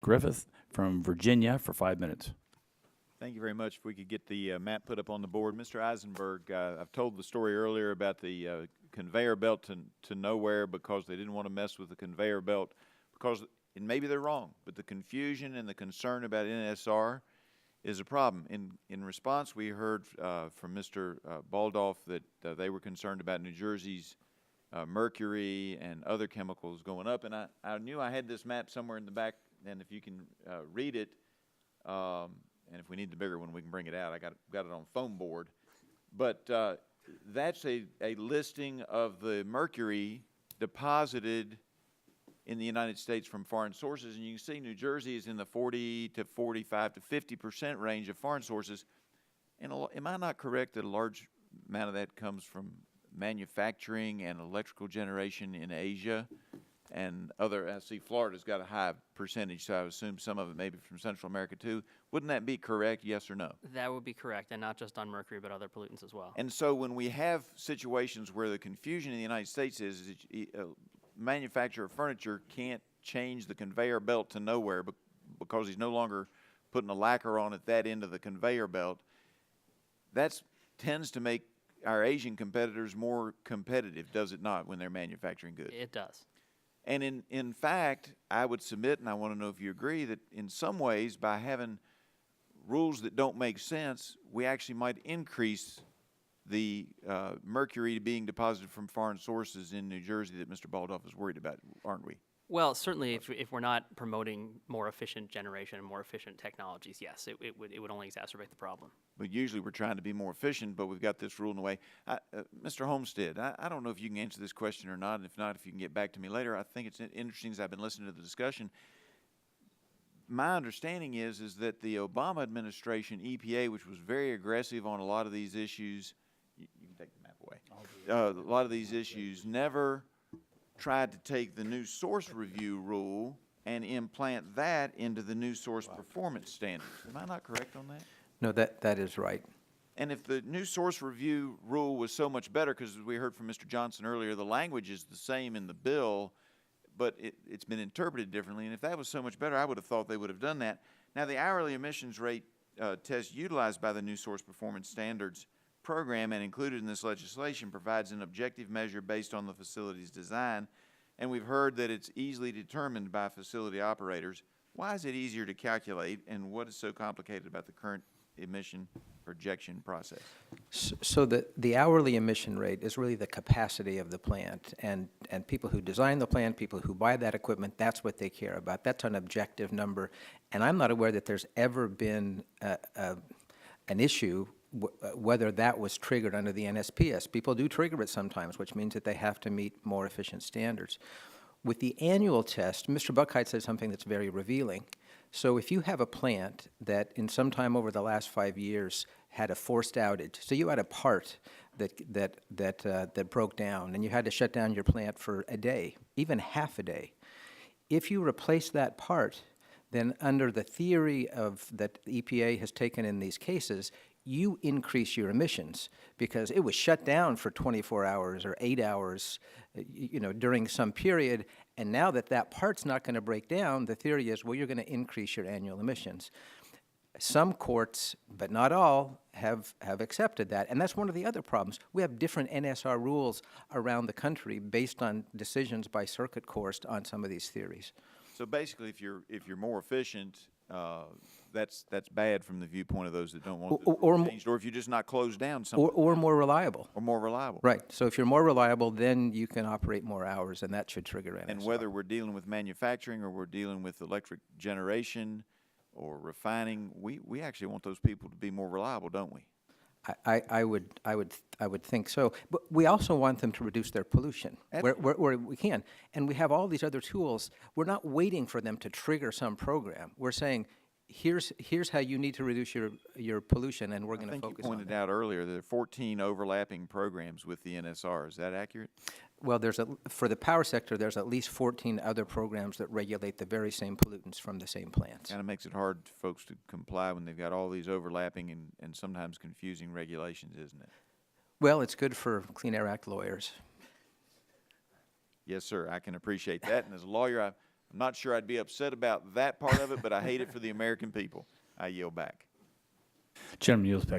Griffith from Virginia for 5 minutes. Thank you very much. If we could get the map put up on the board. Mr. Eisenberg, I've told the story earlier about the conveyor belt to nowhere because they didn't want to mess with the conveyor belt because, and maybe they're wrong, but the confusion and the concern about NSR is a problem. In response, we heard from Mr. Baldoff that they were concerned about New Jersey's mercury and other chemicals going up, and I knew I had this map somewhere in the back, and if you can read it, and if we need the bigger one, we can bring it out. I got it on foam board. But that's a listing of the mercury deposited in the United States from foreign sources. And you can see New Jersey is in the 40 to 45 to 50% range of foreign sources. And am I not correct that a large amount of that comes from manufacturing and electrical generation in Asia? And I see Florida's got a high percentage, so I would assume some of it may be from Central America too. Wouldn't that be correct, yes or no? That would be correct, and not just on mercury, but other pollutants as well. And so when we have situations where the confusion in the United States is a manufacturer of furniture can't change the conveyor belt to nowhere because he's no longer putting a lacquer on at that end of the conveyor belt, that tends to make our Asian competitors more competitive, does it not, when they're manufacturing goods? It does. And in fact, I would submit, and I want to know if you agree, that in some ways, by having rules that don't make sense, we actually might increase the mercury being deposited from foreign sources in New Jersey that Mr. Baldoff is worried about, aren't we? Well, certainly, if we're not promoting more efficient generation and more efficient technologies, yes, it would only exacerbate the problem. But usually we're trying to be more efficient, but we've got this rule in the way. Mr. Homestead, I don't know if you can answer this question or not, and if not, if you can get back to me later. I think it's interesting as I've been listening to the discussion. My understanding is that the Obama administration, EPA, which was very aggressive on a lot of these issues, you can take the map away, a lot of these issues never tried to take the new source review rule and implant that into the new source performance standards. Am I not correct on that? No, that is right. And if the new source review rule was so much better, because as we heard from Mr. Johnson earlier, the language is the same in the bill, but it's been interpreted differently. And if that was so much better, I would have thought they would have done that. Now, the hourly emissions rate test utilized by the new source performance standards program and included in this legislation provides an objective measure based on the facility's design. And we've heard that it's easily determined by facility operators. Why is it easier to calculate, and what is so complicated about the current emission projection process? So the hourly emission rate is really the capacity of the plant, and people who design the plant, people who buy that equipment, that's what they care about. That's an objective number, and I'm not aware that there's ever been an issue whether that was triggered under the NSPS. People do trigger it sometimes, which means that they have to meet more efficient standards. With the annual test, Mr. Buckheit said something that's very revealing. So if you have a plant that in some time over the last 5 years had a forced outage, so you had a part that broke down and you had to shut down your plant for a day, even half a day, if you replace that part, then under the theory that the EPA has taken in these cases, you increase your emissions because it was shut down for 24 hours or 8 hours, during some period, and now that part's not going to break down, the theory is, well, you're going to increase your annual emissions. Some courts, but not all, have accepted that, and that's one of the other problems. We have different NSR rules around the country based on decisions by circuit courts on some of these theories. So basically, if you're more efficient, that's bad from the viewpoint of those that don't want it changed, or if you're just not closed down something. Or more reliable. Or more reliable. Right. So if you're more reliable, then you can operate more hours, and that should trigger NSR. And whether we're dealing with manufacturing or we're dealing with electric generation or refining, we actually want those people to be more reliable, don't we? I would think so, but we also want them to reduce their pollution where we can, and we have all these other tools. We're not waiting for them to trigger some program. We're saying, here's how you need to reduce your pollution, and we're going to focus on that. I think you pointed out earlier there are 14 overlapping programs with the NSR. Is that accurate? Well, for the power sector, there's at least 14 other programs that regulate the very same pollutants from the same plants. Kind of makes it hard for folks to comply when they've got all these overlapping and sometimes confusing regulations, isn't it? Well, it's good for Clean Air Act lawyers. Yes, sir. I can appreciate that. And as a lawyer, I'm not sure I'd be upset about that part of it, but I hate it for the American people. I yield back. Gentleman yields back